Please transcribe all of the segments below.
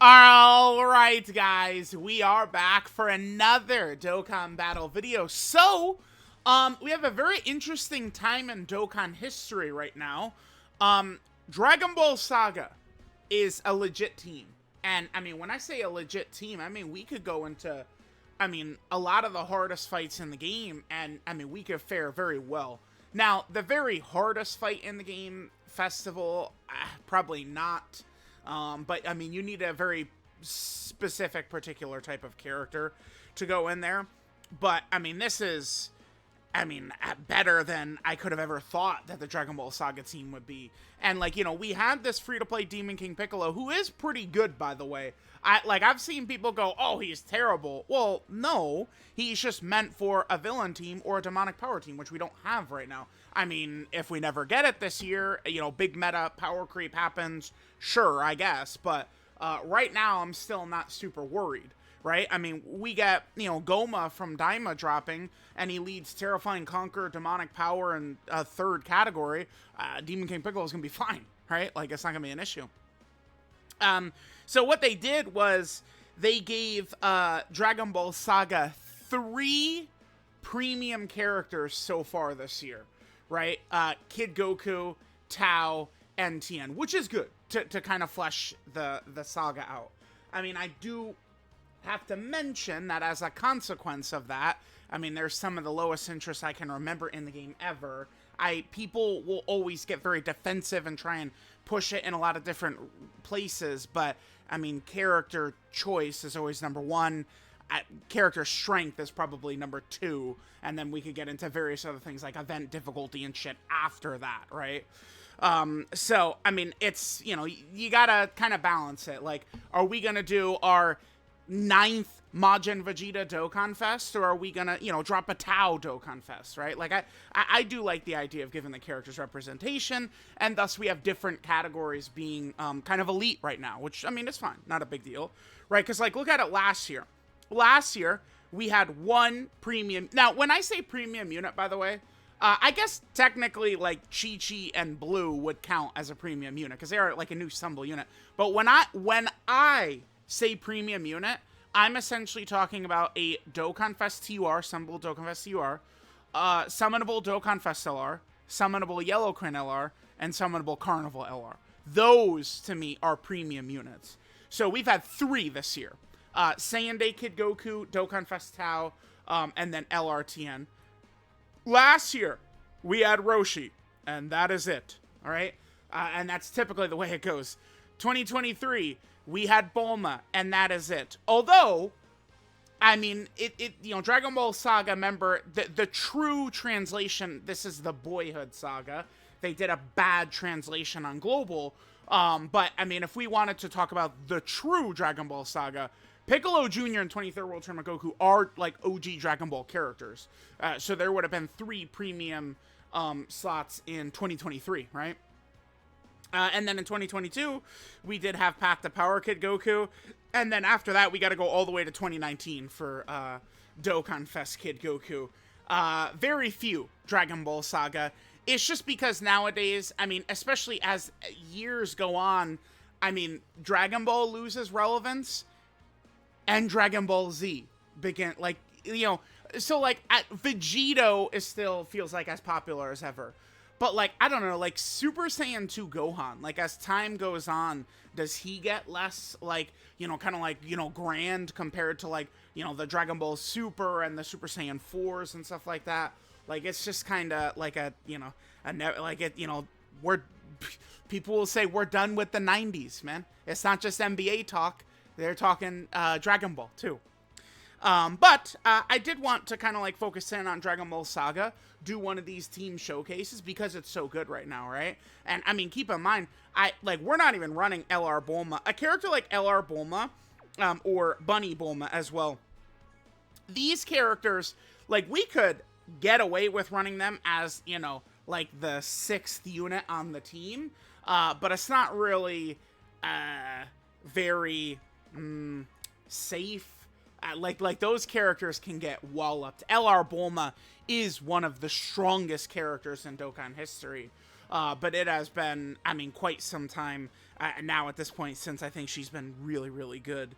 Alright guys, we are back for another Dokkan battle video. So, we have a very interesting time in Dokkan history right now. Dragon Ball Saga is a legit team. And, when I say a legit team, we could go into, a lot of the hardest fights in the game, and, we could fare very well. Now, the very hardest fight in the game, Festival, probably not. But, you need a very specific, particular type of character to go in there. But, this is, better than I could have ever thought that the Dragon Ball Saga team would be. And, we had this free-to-play Demon King Piccolo, who is pretty good, by the way. I've seen people go, oh, he's terrible. Well, no, he's just meant for a villain team or a demonic power team, which we don't have right now. If we never get it this year, big meta power creep happens, sure, I guess. But right now, I'm still not super worried, right? We get, Goma from Daima dropping, and he leads Terrifying Conquer, Demonic Power, and a third category. Demon King Piccolo is going to be fine, right? It's not going to be an issue. So what they did was they gave Dragon Ball Saga 3 premium characters so far this year, right? Kid Goku, Tao, and Tien, which is good to kind of flesh the saga out. I do have to mention that as a consequence of that, there's some of the lowest interest I can remember in the game ever. People will always get very defensive and try and push it in a lot of different places, but, character choice is always number one. Character strength is probably number 2, and then we could get into various other things like event difficulty and shit after that, right? So, it's, you gotta kind of balance it. Are we gonna do our 9th Majin Vegeta Dokkan Fest, or are we gonna, drop a Tao Dokkan Fest, right? I do like the idea of giving the characters representation, and thus we have different categories being kind of elite right now, which, is fine, not a big deal, right? Because, look at it last year. Last year, we had one premium. Now, when I say premium unit, by the way, I guess technically, Chi-Chi and Blue would count as a premium unit, because they are, a new Stumble unit. But when I say premium unit, I'm essentially talking about a Dokkan Fest TUR, Stumble Dokkan Fest TUR, Summonable Dokkan Fest LR, Summonable Yellow Crane LR, and Summonable Carnival LR. Those, to me, are premium units. So we've had 3 this year. Saiyan Day Kid Goku, Dokkan Fest Tao, and then LRTN. Last year, we had Roshi, and that is it, all right? And that's typically the way it goes. 2023, we had Bulma, and that is it. Although, Dragon Ball Saga, remember, the true translation, this is the Boyhood Saga. They did a bad translation on Global. But, if we wanted to talk about the true Dragon Ball Saga, Piccolo Jr. and 23rd World Tournament Goku are, OG Dragon Ball characters. So there would have been 3 premium slots in 2023, right? And then in 2022, we did have Path to Power Kid Goku. And then after that, we got to go all the way to 2019 for Dokkan Fest Kid Goku. Very few Dragon Ball Saga. It's just because nowadays, especially as years go on, Dragon Ball loses relevance. And Dragon Ball Z begin, Vegito is still feels like as popular as ever. But, I don't know, Super Saiyan 2 Gohan, as time goes on, does he get less, grand compared to, the Dragon Ball Super and the Super Saiyan 4s and stuff like that? It's just kind of people will say we're done with the 90s, man. It's not just NBA talk. They're talking Dragon Ball, too. But I did want to kind of, focus in on Dragon Ball Saga, do one of these team showcases, because it's so good right now, right? And, keep in mind, we're not even running LR Bulma. A character like LR Bulma, or Bunny Bulma as well, these characters, we could get away with running them as, the 6th unit on the team, but it's not really very safe. Those characters can get walloped. LR Bulma is one of the strongest characters in Dokkan history. but it has been, I mean, quite some time now at this point since I think she's been really, really good.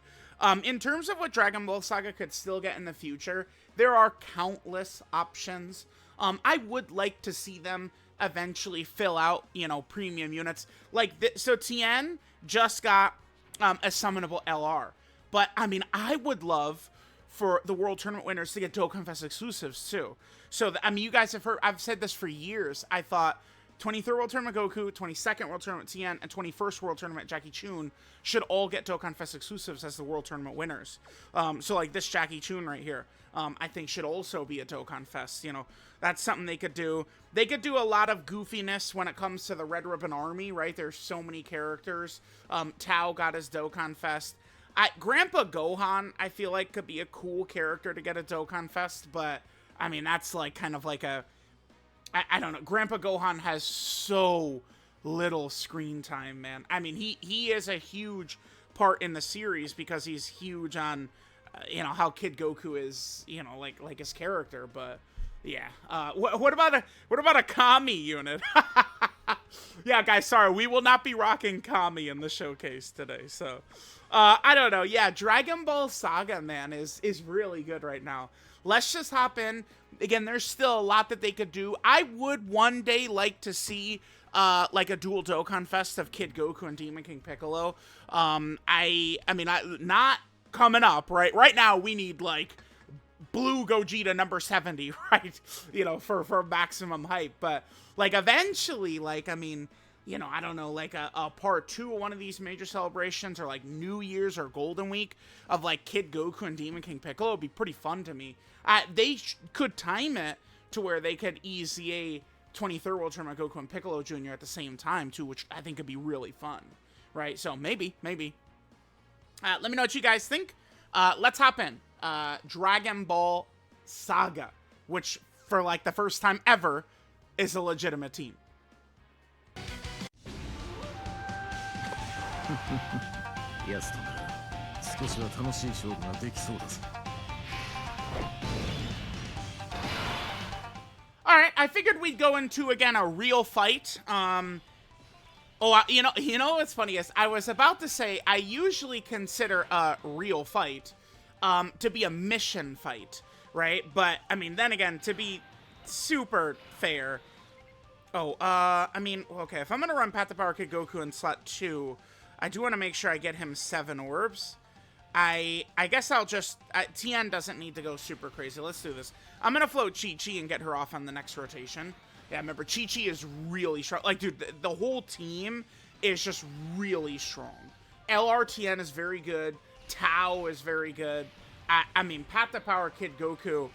In terms of what Dragon Ball Saga could still get in the future, there are countless options. I would like to see them eventually fill out, you know, premium units. Like, so Tien just got a summonable LR. But, I mean, I would love for the World Tournament winners to get Dokkan Fest exclusives, too. So, I mean, you guys have heard, I've said this for years. I thought 23rd World Tournament Goku, 22nd World Tournament Tien, and 21st World Tournament Jackie Chun should all get Dokkan Fest exclusives as the World Tournament winners. So, like, this Jackie Chun right here, I think should also be a Dokkan Fest. You know, that's something they could do. They could do a lot of goofiness when it comes to the Red Ribbon Army, right? There's so many characters. Tao got his Dokkan Fest. Grandpa Gohan, I feel like, could be a cool character to get a Dokkan Fest, but, I mean, that's, like, kind of like a... I don't know. Grandpa Gohan has so little screen time, man. I mean, he is a huge part in the series because he's huge on, you know, how Kid Goku is, you know, like his character, but, yeah. What about a Kami unit? Yeah, guys, sorry, we will not be rocking Kami in the showcase today, so... I don't know. Yeah, Dragon Ball Saga, man, is really good right now. Let's just hop in. Again, there's still a lot that they could do. I would one day like to see, like, a dual Dokkan Fest of Kid Goku and Demon King Piccolo. I mean, not coming up, right? Right now, we need, like, Blue Gogeta number 70, right? You know, for maximum hype. But, like, eventually, like, I mean... You know, I don't know, like a part 2 of one of these major celebrations, or like New Year's or Golden Week of like Kid Goku and Demon King Piccolo would be pretty fun to me. They could time it to where they could EZA 23rd World Tournament Goku and Piccolo Jr. at the same time too, which I think could be really fun, right? So maybe. Let me know what you guys think. Let's hop in. Dragon Ball Saga, which for like the first time ever is a legitimate team. Alright, I figured we'd go into, again, a real fight. You know what's funny is, I was about to say, I usually consider a real fight to be a mission fight, right? But, I mean, then again, to be super fair... I mean, okay, if I'm gonna run Path to Power Kid Goku in slot 2... I do want to make sure I get him 7 orbs. I guess I'll just... Tien doesn't need to go super crazy. Let's do this. I'm going to float Chi-Chi and get her off on the next rotation. Yeah, remember, Chi-Chi is really strong. Like, dude, the whole team is just really strong. LR Tien is very good. Tao is very good. I mean, Path to Power Kid Goku,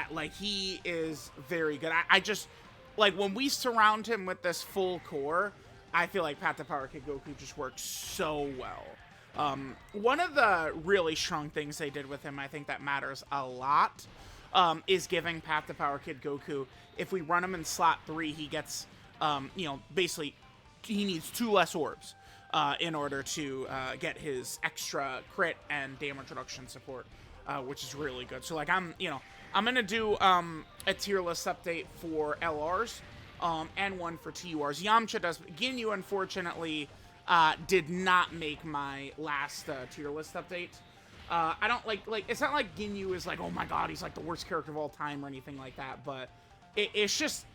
like, he is very good. I just... Like, when we surround him with this full core... I feel like Path to Power Kid Goku just works so well. One of the really strong things they did with him, I think that matters a lot, is giving Path to Power Kid Goku, if we run him in slot 3, he gets, you know, basically, he needs 2 less orbs in order to get his extra crit and damage reduction support, which is really good. So, like, I'm going to do a tier list update for LRs. And one for TURs. Yamcha does. Ginyu, unfortunately, did not make my last tier list update. I don't like, it's not like Ginyu is like, oh my god, he's like the worst character of all time or anything like that, but it's just,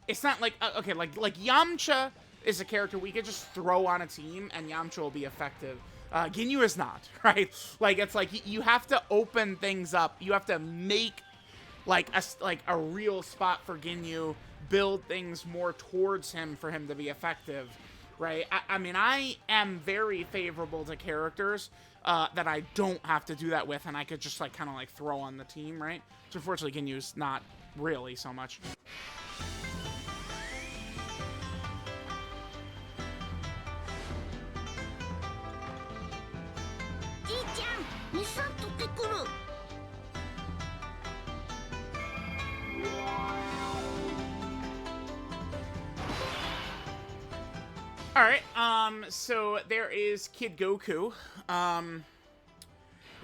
it's not like, okay, like Yamcha is a character we could just throw on a team and Yamcha will be effective. Ginyu is not, right? Like, it's like, you have to open things up. You have to make, like a real spot for Ginyu, build things more towards him for him to be effective, right? I mean, I am very favorable to characters that I don't have to do that with, and I could just, like, kind of, like, throw on the team, right? So, unfortunately, Ginyu's not really so much. Alright, so there is Kid Goku.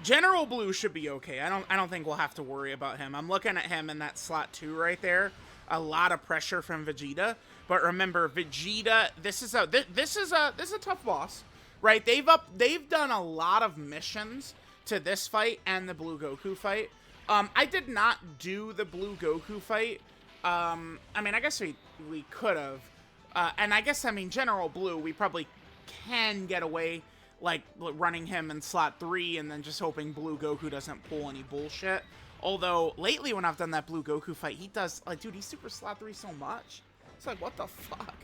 General Blue should be okay. I don't think we'll have to worry about him. I'm looking at him in that slot 2 right there. A lot of pressure from Vegeta. But remember, Vegeta, this is a tough boss, right? They've done a lot of missions to this fight and the Blue Goku fight. I did not do the Blue Goku fight. I mean, I guess we could have. And I guess, I mean, General Blue, we probably can get away, like, running him in slot 3 and then just hoping Blue Goku doesn't pull any bullshit. Although, lately when I've done that Blue Goku fight, he does, like, dude, he's super slot 3 so much. It's like, what the fuck?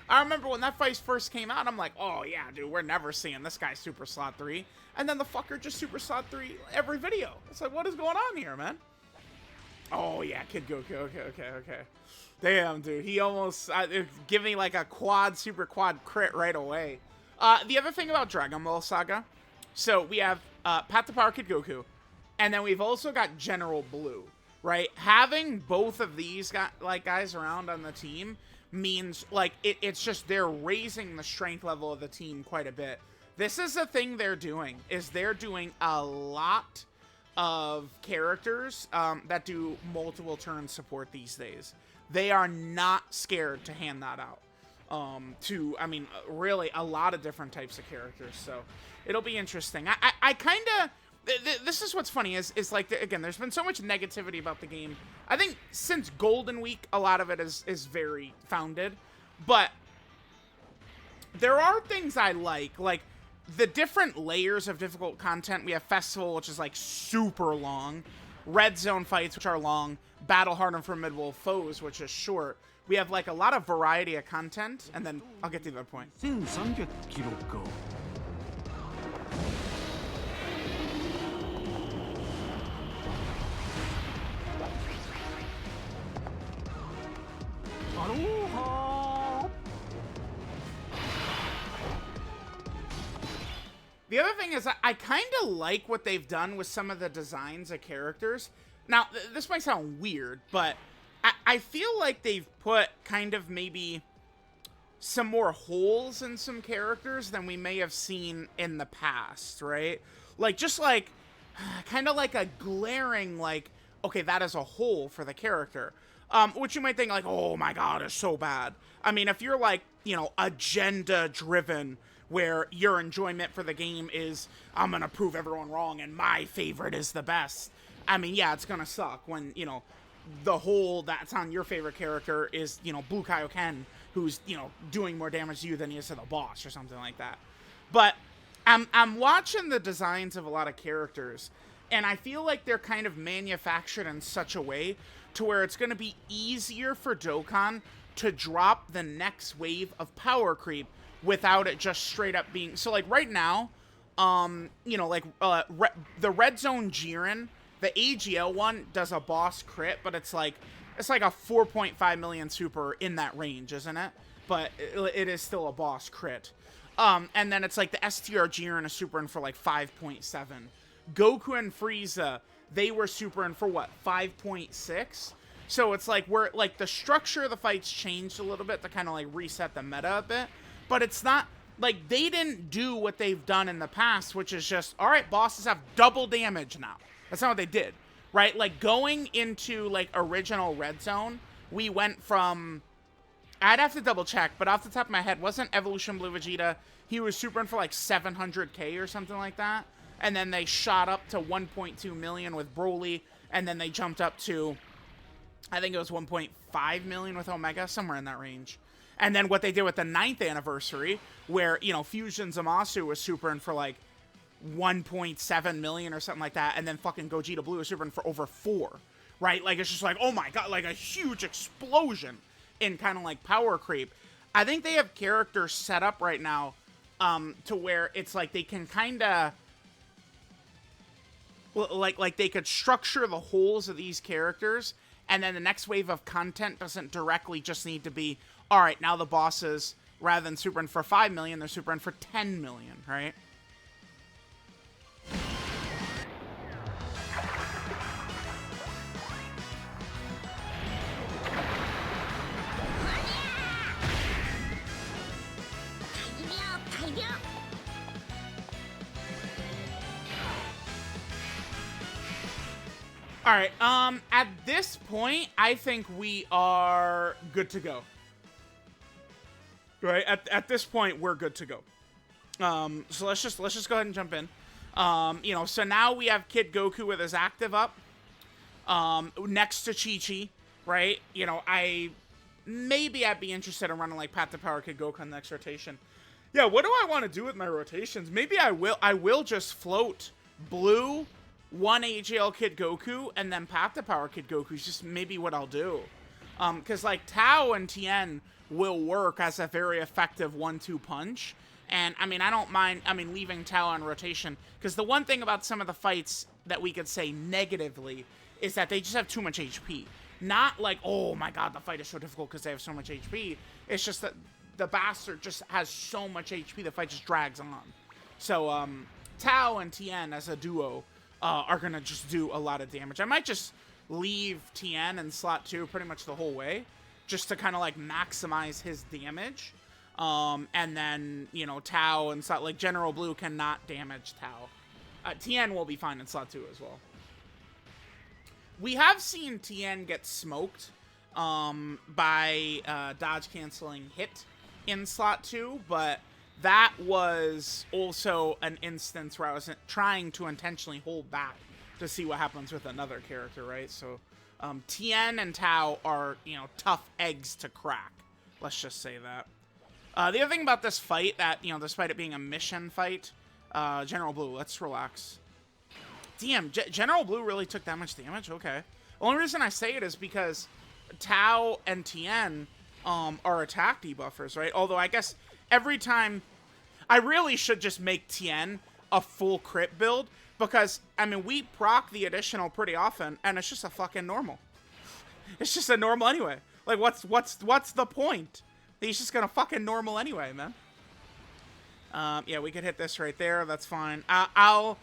I remember when that fight first came out, I'm like, oh, yeah, dude, we're never seeing this guy super slot 3. And then the fucker just super slot 3 every video. It's like, what is going on here, man? Oh, yeah, Kid Goku. Okay. Damn, dude. He almost gave me, like, a super quad crit right away. The other thing about Dragon Ball Saga, so we have Pat the Power Kid Goku, and then we've also got General Blue, right? Having both of these guys around on the team means, like, it's just they're raising the strength level of the team quite a bit. This is the thing they're doing, is they're doing a lot of characters that do multiple turn support these days. They are not scared to hand that out to, I mean, really a lot of different types of characters. So it'll be interesting. I kind of, this is what's funny is like, again, there's been so much negativity about the game. I think since Golden Week, a lot of it is very founded, but there are things I like the different layers of difficult content. We have Festival, which is like super long, Red Zone fights, which are long, Battle Hard and Formidable Foes, which is short. We have like a lot of variety of content, and then I'll get to the other point. 1300キロか。アロハ。 The other thing is, I kind of like what they've done with some of the designs of characters. Now, this might sound weird, but I feel like they've put kind of maybe some more holes in some characters than we may have seen in the past, right? Like, just like, kind of like a glaring, like, okay, that is a hole for the character. Which you might think, like, oh my god, it's so bad. I mean, if you're like, you know, agenda-driven, where your enjoyment for the game is, I'm gonna prove everyone wrong and my favorite is the best. I mean, yeah, it's gonna suck when, you know, the hole that's on your favorite character is, you know, Blue Kaioken, who's, you know, doing more damage to you than he is to the boss or something like that. But I'm watching the designs of a lot of characters, and I feel like they're kind of manufactured in such a way to where it's gonna be easier for Dokkan to drop the next wave of power creep without it just straight up being... So, like, right now, you know, like, the Red Zone Jiren, the AGL one does a boss crit, but it's like a 4.5 million super in that range, isn't it? But it is still a boss crit. And then it's like the STR Jiren is super in for, like, 5.7. Goku and Frieza, they were super in for, what, 5.6? So it's like, we're, like, the structure of the fights changed a little bit to kind of, like, reset the meta a bit. But it's not, like, they didn't do what they've done in the past, which is just, all right, bosses have double damage now. That's not what they did, right? Like, going into, like, original Red Zone, we went from, I'd have to double check, but off the top of my head, wasn't Evolution Blue Vegeta, he was super in for, like, 700k or something like that? And then they shot up to 1.2 million with Broly, and then they jumped up to, I think it was 1.5 million with Omega, somewhere in that range. And then what they did with the 9th anniversary, where, you know, Fusion Zamasu was super in for, like, 1.7 million or something like that, and then fucking Gogeta Blue was super in for over 4, right? Like, it's just like, oh my god, like a huge explosion in kind of, like, power creep. I think they have characters set up right now to where it's like they can kind of... Like, they could structure the holes of these characters, and then the next wave of content doesn't directly just need to be... All right, now the bosses, rather than super in for 5 million, they're super in for 10 million, right? All right, at this point, I think we are good to go. right? At this point, we're good to go. So let's just go ahead and jump in. You know, so now we have Kid Goku with his active up, next to Chi-Chi, right? You know, maybe I'd be interested in running like Path to Power Kid Goku on the next rotation. Yeah, what do I want to do with my rotations? Maybe I will just float blue, 1 AGL Kid Goku, and then Path to Power Kid Goku is just maybe what I'll do. Because like Tao and Tien will work as a very effective 1-2 punch. And, I mean, I don't mind, leaving Tao on rotation. Because the one thing about some of the fights that we could say negatively is that they just have too much HP. Not like, oh my god, the fight is so difficult because they have so much HP. It's just that the bastard just has so much HP, the fight just drags on. So, Tao and Tien as a duo are going to just do a lot of damage. I might just leave Tien in slot 2 pretty much the whole way. Just to kind of, like, maximize his damage. And then, you know, Tao and slot, like, General Blue cannot damage Tao. Tien will be fine in slot 2 as well. We have seen Tien get smoked by dodge canceling hit in slot 2, but that was also an instance where I was trying to intentionally hold back to see what happens with another character, right? So Tien and Tao are, you know, tough eggs to crack. Let's just say that. The other thing about this fight that, you know, despite it being a mission fight, General Blue, let's relax. Damn, General Blue really took that much damage? Okay. The only reason I say it is because Tao and Tien are attack debuffers, right? Although I guess every time... I really should just make Tien a full crit build, because, I mean, we proc the additional pretty often, and it's just a fucking normal. It's just a normal anyway. Like, what's the point? He's just gonna fucking normal anyway, man. Yeah, we could hit this right there. That's fine. I'll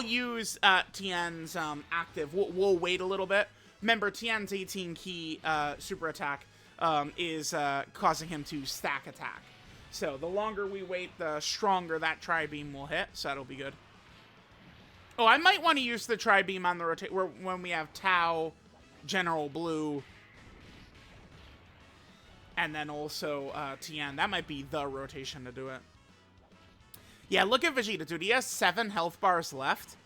use Tien's active. We'll wait a little bit. Remember, Tien's 18 key super attack is causing him to stack attack. So the longer we wait, the stronger that Tri-Beam will hit. So that'll be good. Oh, I might want to use the Tri-Beam on the rotate when we have Tao, General Blue, and then also Tien. That might be the rotation to do it. Yeah, look at Vegeta, dude. He has 7 health bars left.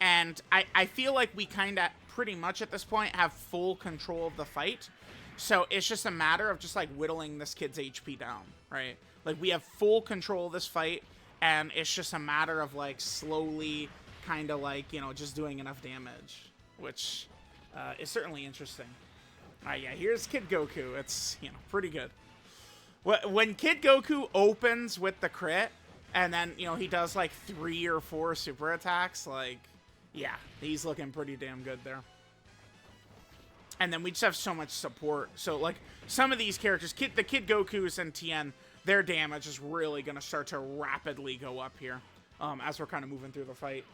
And I feel like we kind of pretty much at this point have full control of the fight. So it's just a matter of just like whittling this kid's HP down, right? Like we have full control of this fight. And it's just a matter of like slowly kind of like, you know, just doing enough damage. Which is certainly interesting. Yeah, here's Kid Goku. It's, you know, pretty good. When Kid Goku opens with the crit, and then, you know, he does like 3 or 4 super attacks, like, yeah, he's looking pretty damn good there. And then we just have so much support. So, like, some of these characters, the Kid Gokus and Tien, their damage is really going to start to rapidly go up here as we're kind of moving through the fight.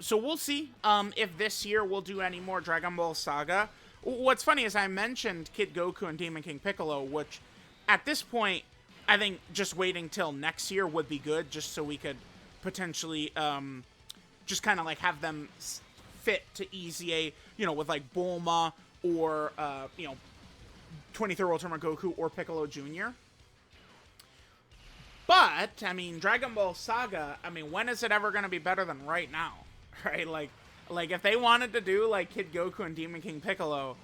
So we'll see if this year we'll do any more Dragon Ball Saga. What's funny is I mentioned Kid Goku and Demon King Piccolo, which at this point, I think just waiting till next year would be good, just so we could potentially just kind of like have them fit to EZA, you know, with like Bulma or, you know, 23rd World Tournament Goku or Piccolo Jr. But, I mean, Dragon Ball Saga, I mean, when is it ever going to be better than right now? Right? Like, if they wanted to do, like, Kid Goku and Demon King Piccolo,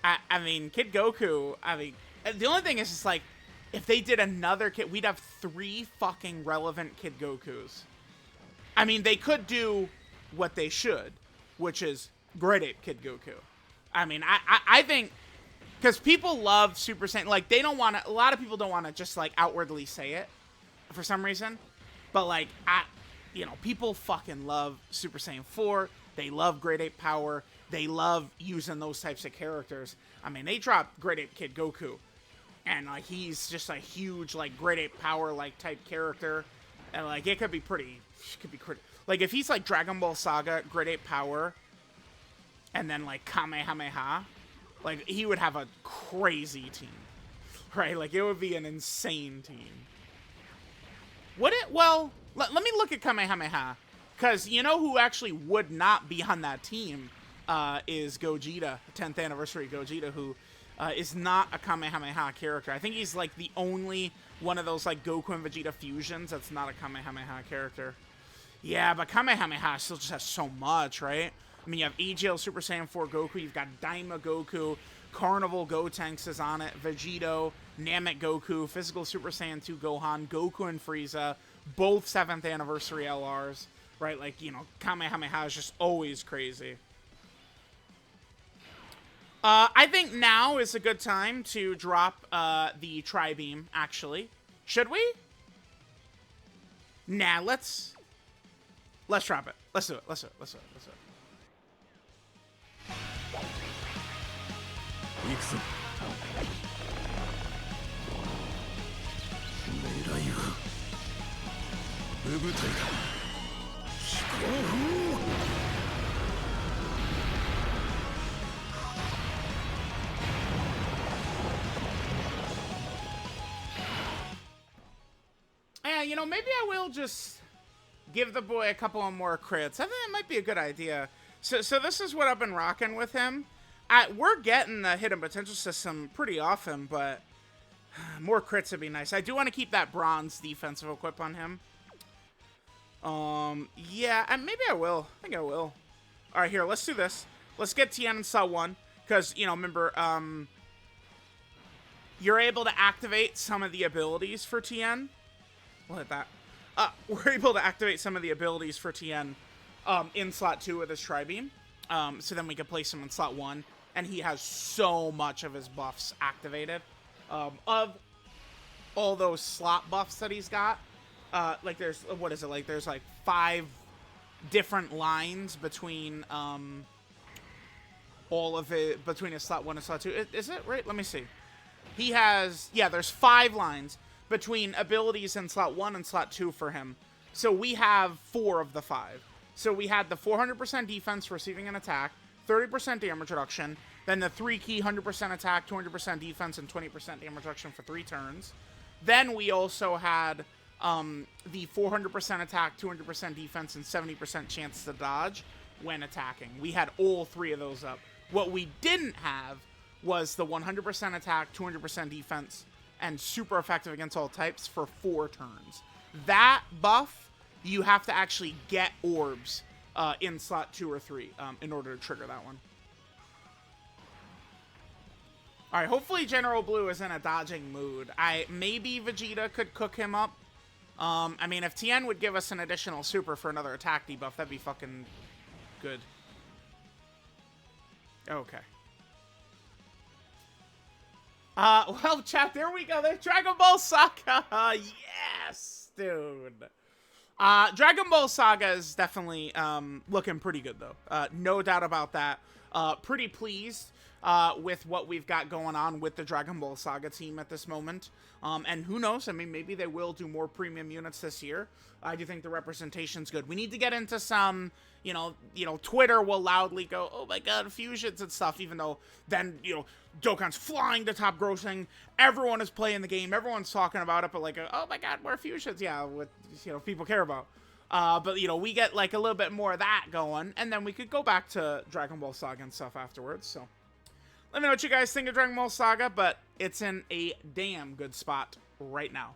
I mean, Kid Goku, I mean, the only thing is just, like, if they did another Kid, we'd have 3 fucking relevant Kid Gokus. I mean, they could do what they should, which is Great Ape Kid Goku. I mean, I think, because people love Super Saiyan, like, they don't want to, a lot of people don't want to just, like, outwardly say it for some reason, but, like, you know, people fucking love Super Saiyan 4, they love Great Ape Power, they love using those types of characters. I mean, they dropped Great Ape Kid Goku, and, like, he's just a huge, like, Great Ape Power, like, type character, and, like, it could be pretty, like, if he's, like, Dragon Ball Saga, Great Ape Power, and then, like, Kamehameha, like, he would have a crazy team, right? Like, it would be an insane team. Would it? Well, let me look at Kamehameha, because you know who actually would not be on that team is Gogeta, 10th anniversary Gogeta, who is not a Kamehameha character. I think he's like the only one of those like Goku and Vegeta fusions that's not a Kamehameha character. Yeah, but Kamehameha still just has so much, right? I mean, you have AGL Super Saiyan 4 Goku, you've got Daima Goku, Carnival Gotenks is on it, Vegito, Namek Goku, Physical Super Saiyan 2 Gohan, Goku and Frieza, both 7th anniversary LRs, right? Like, you know, Kamehameha is just always crazy. I think now is a good time to drop the Tri-Beam, actually. Should we? Nah, let's drop it. Let's do it. Let's do it. Let's do it. Let's do it. 行くぞ狙いは無部隊だ飛行砲 Yeah, you know, maybe I will just give the boy a couple of more crits. I think that might be a good idea. So this is what I've been rocking with him. We're getting the hidden potential system pretty often, but more crits would be nice. I do want to keep that bronze defensive equip on him. Yeah, maybe I will. I think I will. All right, here, let's do this. Let's get Tien in slot 1, because, you know, remember, you're able to activate some of the abilities for Tien. We'll hit that. We're able to activate some of the abilities for Tien in slot 2 with his Tri-Beam. So then we can place him in slot 1. And he has so much of his buffs activated. Of all those slot buffs that he's got. Like there's, what is it? Like there's like 5 different lines between all of it, between his slot 1 and slot 2. Is it right? Let me see. He has, yeah, there's 5 lines between abilities in slot 1 and slot 2 for him. So we have 4 of the 5. So we had the 400% defense receiving an attack, 30% damage reduction, then the 3 key 100% attack, 200% defense, and 20% damage reduction for 3 turns. Then we also had the 400% attack, 200% defense, and 70% chance to dodge when attacking. We had all 3 of those up. What we didn't have was the 100% attack, 200% defense, and super effective against all types for 4 turns. That buff, you have to actually get orbs in slot 2 or 3 in order to trigger that one. Alright, hopefully General Blue is in a dodging mood. Maybe Vegeta could cook him up. I mean, if Tien would give us an additional super for another attack debuff, that'd be fucking good. Okay. Well, chat, there we go. There's Dragon Ball Saga. Yes, dude. Dragon Ball Saga is definitely looking pretty good, though. No doubt about that. Pretty pleased with what we've got going on with the Dragon Ball Saga team at this moment. And who knows? I mean, maybe they will do more premium units this year. I do think the representation's good. We need to get into some, you know, Twitter will loudly go, oh my god, fusions and stuff, even though then, you know, Dokkan's flying to top grossing. Everyone is playing the game. Everyone's talking about it, but like, oh my god, more fusions. Yeah, what, you know, people care about. But, you know, we get like a little bit more of that going, and then we could go back to Dragon Ball Saga and stuff afterwards, so. Let me know what you guys think of Dragon Ball Saga, but it's in a damn good spot right now.